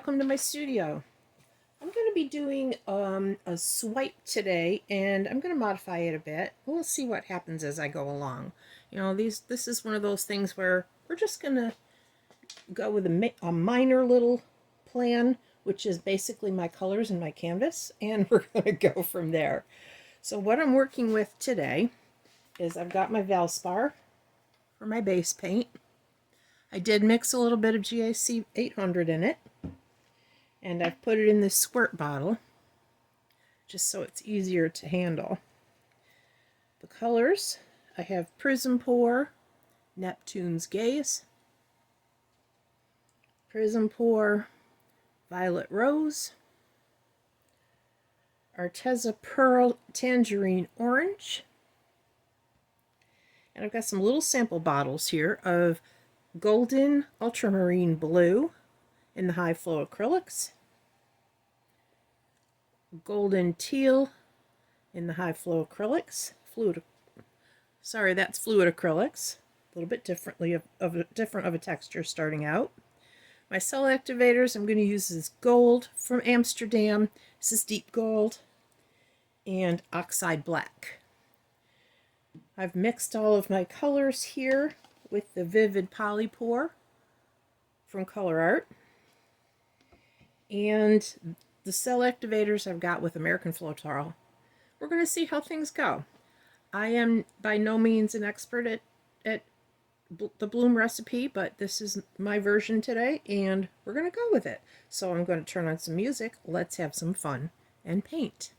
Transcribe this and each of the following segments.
welcome to my studio. I'm going to be doing a swipe today, and I'm going to modify it a bit. We'll see what happens as I go along. You know, this is one of those things where we're just going to go with a minor little plan, which is basically my colors and my canvas, and we're going to go from there. So what I'm working with today is I've got my Valspar for my base paint. I did mix a little bit of GAC 800 in it, and I've put it in this squirt bottle just so it's easier to handle. The colors, I have Prism Pour, Neptune's Gaze, Prism Pour, Violet Rose, Arteza Pearl Tangerine Orange, and I've got some little sample bottles here of Golden Ultramarine Blue in the high flow acrylics, Golden Teal in the high flow acrylics, that's fluid acrylics, a little bit differently different of a texture starting out. My cell activators, I'm going to use this gold from Amsterdam. This is deep gold and oxide black. I've mixed all of my colors here with the Vivid Poly Pour from ColourArt. And the cell activators I've got with American Floetrol. We're going to see how things go. I am by no means an expert at the bloom recipe, but this is my version today, and we're going to go with it. So I'm going to turn on some music. Let's have some fun and paint.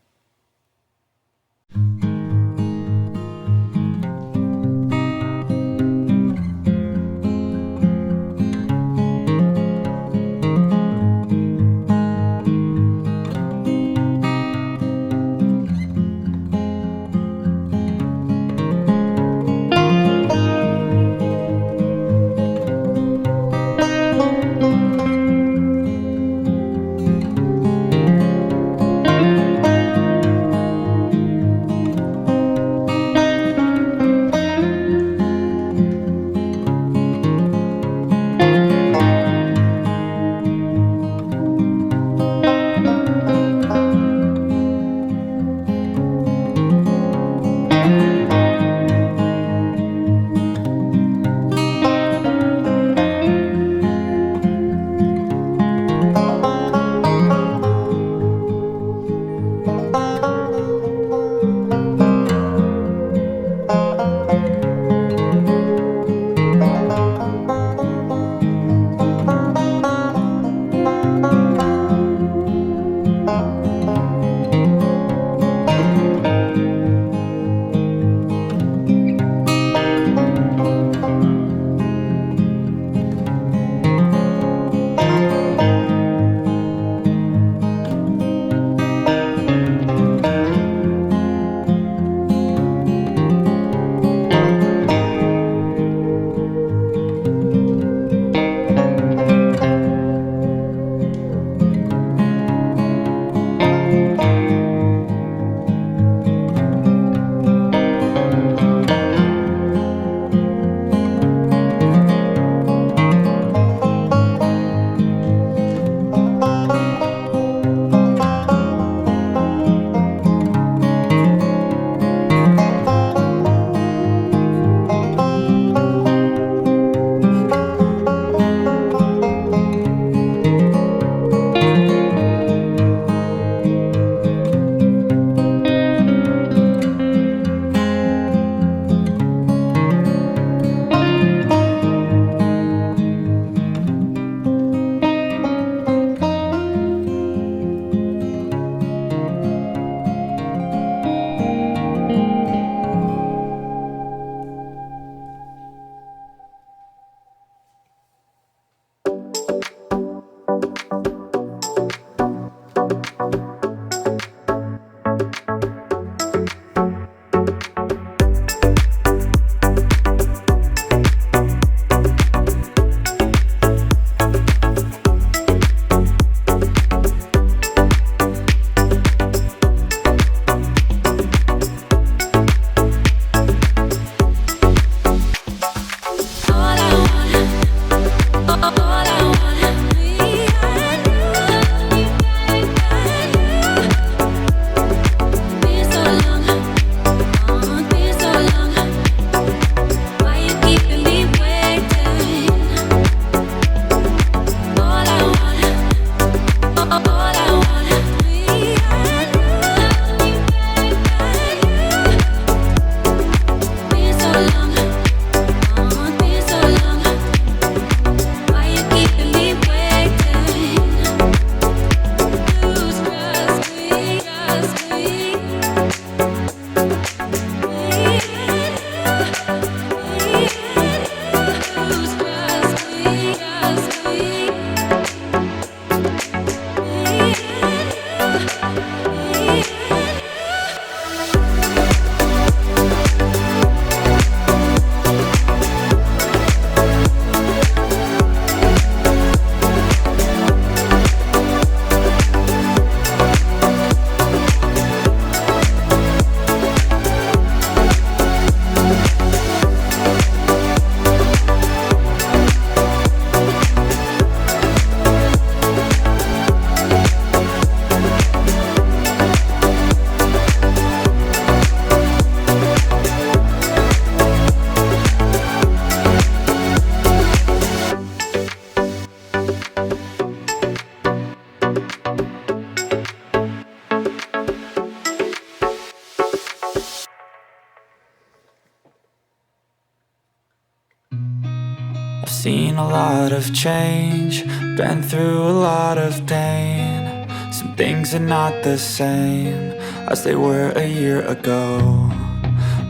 Seen a lot of change, been through a lot of pain. Some things are not the same as they were a year ago,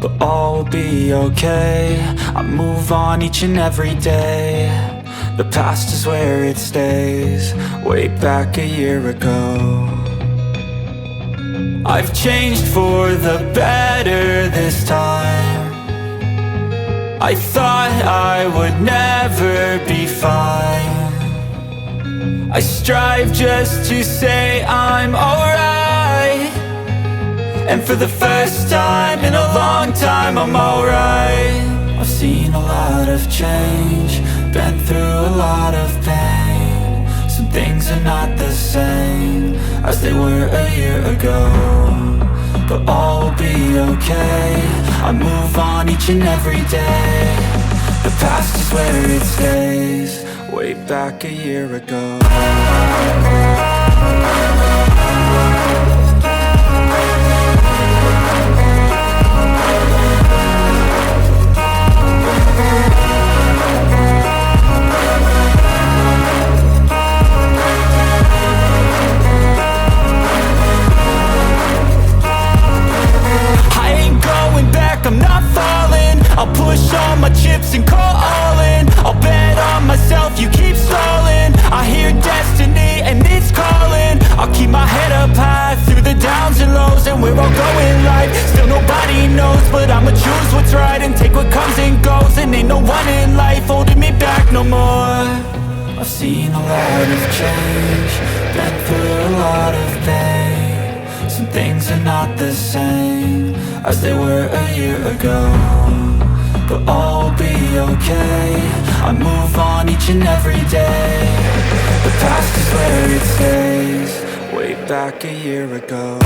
but all will be okay. I move on each and every day. The past is where it stays, way back a year ago. I've changed for the better this time. I thought I would never be fine. I strive just to say I'm alright, and for the first time in a long time I'm alright. I've seen a lot of change, been through a lot of pain. Some things are not the same as they were a year ago, but all will be okay. I move on each and every day. The past is where it stays, way back a year ago. I'm not falling, I'll push all my chips and call all in. I'll bet on myself, you keep stalling. I hear destiny and it's calling. I'll keep my head up high through the downs and lows, and we're all going life. Still nobody knows, but I'ma choose what's right and take what comes and goes. And ain't no one in life holding me back no more. I've seen a lot of change, been through a lot of pain. Some things are not the same as they were a year ago, but all will be okay. I move on each and every day. The past is where it stays, way back a year ago.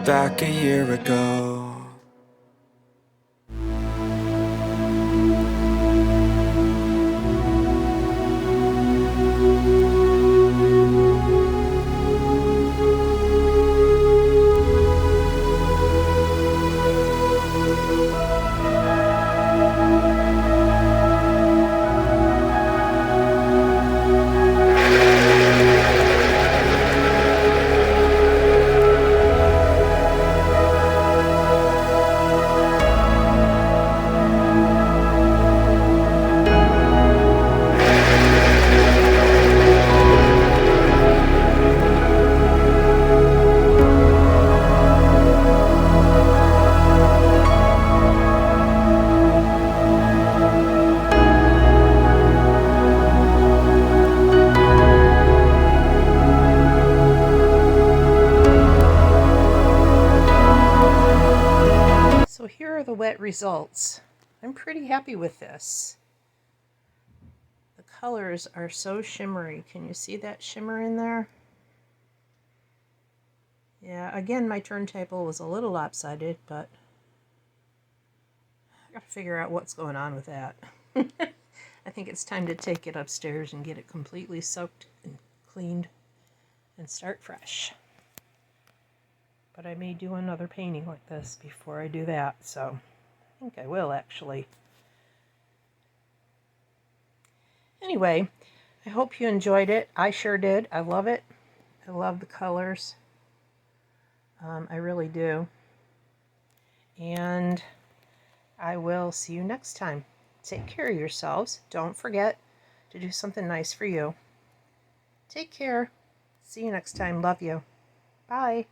Back a year ago. So here are the wet results. I'm pretty happy with this. The colors are so shimmery. Can you see that shimmer in there? Yeah, again, my turntable was a little lopsided, but Gotta figure out what's going on with that. I think it's time to take it upstairs and get it completely soaked and cleaned and start fresh. But I may do another painting like this before I do that, so I think I will actually. Anyway, I hope you enjoyed it. I sure did. I love it. I love the colors. I really do. And I will see you next time. Take care of yourselves. Don't forget to do something nice for you. Take care. See you next time. Love you. Bye.